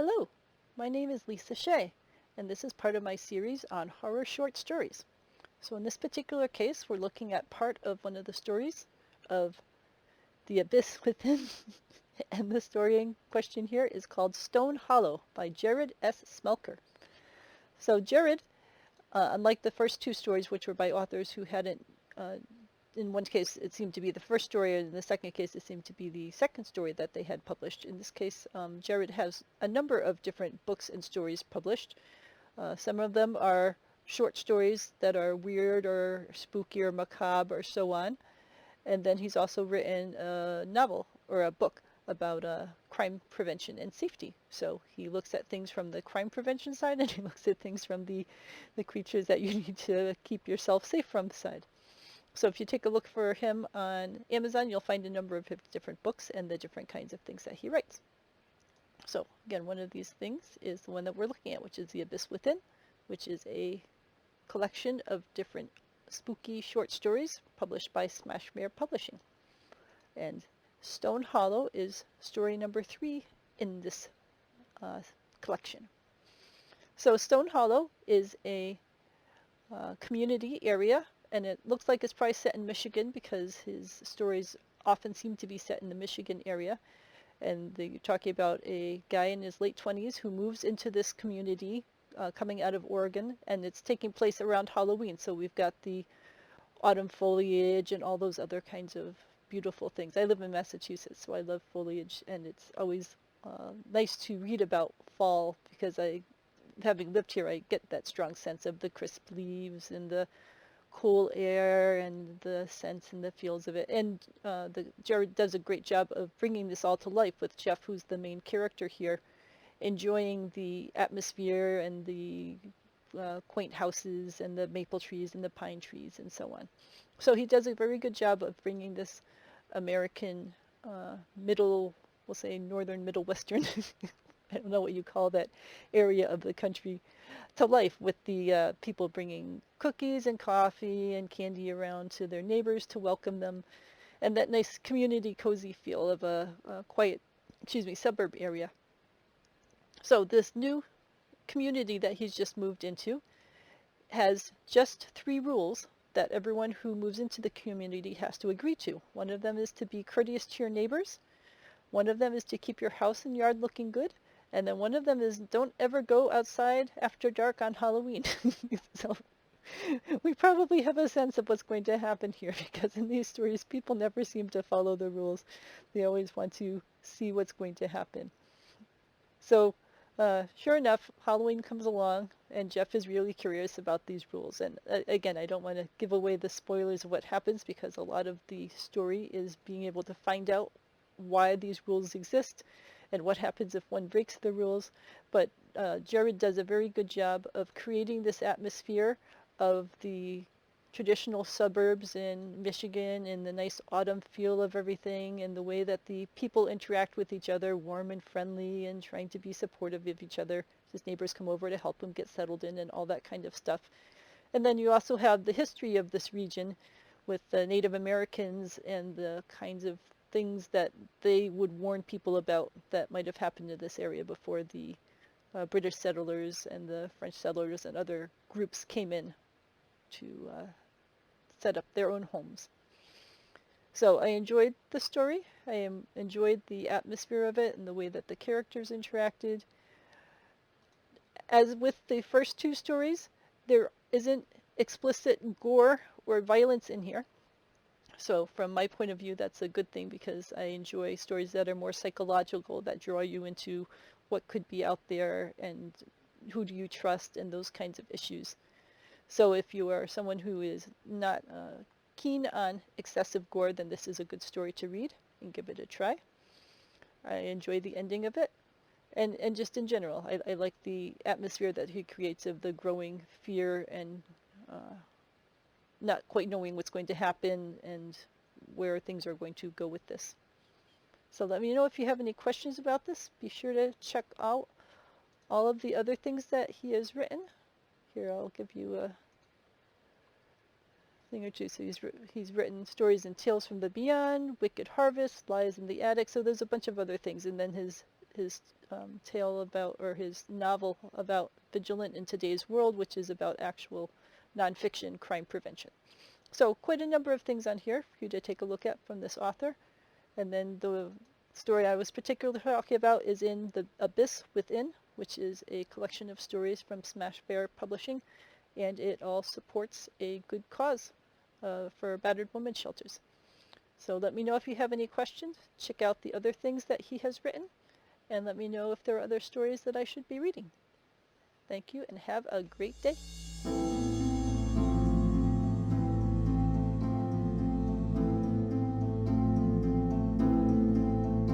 Hello, my name is Lisa Shea, and this is part of my series on horror short stories. So in this particular case, we're looking at part of one of the stories of The Abyss Within, and the story in question here is called Stone Hollow by Jerrod S. Smelker. So Jerrod, unlike the first two stories, which were by authors who hadn't in one case it seemed to be the first story, and in the second case it seemed to be the second story that they had published. In this case, Jerrod has a number of different books and stories published. Some of them are short stories that are weird or spooky or macabre or so on. And then he's also written a novel or a book about crime prevention and safety. So he looks at things from the crime prevention side, and he looks at things from the creatures that you need to keep yourself safe from side. So if you take a look for him on Amazon, you'll find a number of different books and the different kinds of things that he writes. So again, one of these things is the one that we're looking at, which is The Abyss Within, which is a collection of different spooky short stories published by Smashmare Publishing. And Stone Hollow is story number 3 in this collection. So Stone Hollow is a community area, and it looks like it's probably set in Michigan because his stories often seem to be set in the Michigan area. And you're talking about a guy in his late 20s who moves into this community coming out of Oregon, and it's taking place around Halloween. So we've got the autumn foliage and all those other kinds of beautiful things. I live in Massachusetts, so I love foliage, and it's always nice to read about fall because having lived here, I get that strong sense of the crisp leaves and the cool air and the scents and the feels of it. And Jerrod does a great job of bringing this all to life with Jeff, who's the main character here, enjoying the atmosphere and the quaint houses and the maple trees and the pine trees and so on. So he does a very good job of bringing this American we'll say northern middle western, I don't know what you call that area of the country, to life, with the people bringing cookies and coffee and candy around to their neighbors to welcome them, and that nice community cozy feel of a quiet, suburb area. So this new community that he's just moved into has just 3 rules that everyone who moves into the community has to agree to. One of them is to be courteous to your neighbors. One of them is to keep your house and yard looking good. And then one of them is don't ever go outside after dark on Halloween. So we probably have a sense of what's going to happen here, because in these stories people never seem to follow the rules. They always want to see what's going to happen. So sure enough, Halloween comes along, and Jeff is really curious about these rules. And again, I don't want to give away the spoilers of what happens, because a lot of the story is being able to find out why these rules exist and what happens if one breaks the rules. But Jerrod does a very good job of creating this atmosphere of the traditional suburbs in Michigan and the nice autumn feel of everything, and the way that the people interact with each other, warm and friendly and trying to be supportive of each other. His neighbors come over to help him get settled in and all that kind of stuff. And then you also have the history of this region with the Native Americans and the kinds of things that they would warn people about that might have happened to this area before the British settlers and the French settlers and other groups came in to set up their own homes. So I enjoyed the story. I enjoyed the atmosphere of it and the way that the characters interacted. As with the first 2 stories, there isn't explicit gore or violence in here. So from my point of view, that's a good thing, because I enjoy stories that are more psychological, that draw you into what could be out there and who do you trust and those kinds of issues. So if you are someone who is not keen on excessive gore, then this is a good story to read and give it a try. I enjoy the ending of it. And just in general, I like the atmosphere that he creates of the growing fear and not quite knowing what's going to happen and where things are going to go with this. So let me know if you have any questions about this. Be sure to check out all of the other things that he has written. Here, I'll give you a thing or two. So he's written stories in Tales from the Beyond, Wicked Harvest, Lies in the Attic. So there's a bunch of other things. And then his his tale about, or his novel about Vigilant in Today's World, which is about actual nonfiction crime prevention. So quite a number of things on here for you to take a look at from this author. And then the story I was particularly talking about is in The Abyss Within, which is a collection of stories from Smash Bear Publishing, and it all supports a good cause for battered women's shelters. So let me know if you have any questions. Check out the other things that he has written, and let me know if there are other stories that I should be reading. Thank you, and have a great day.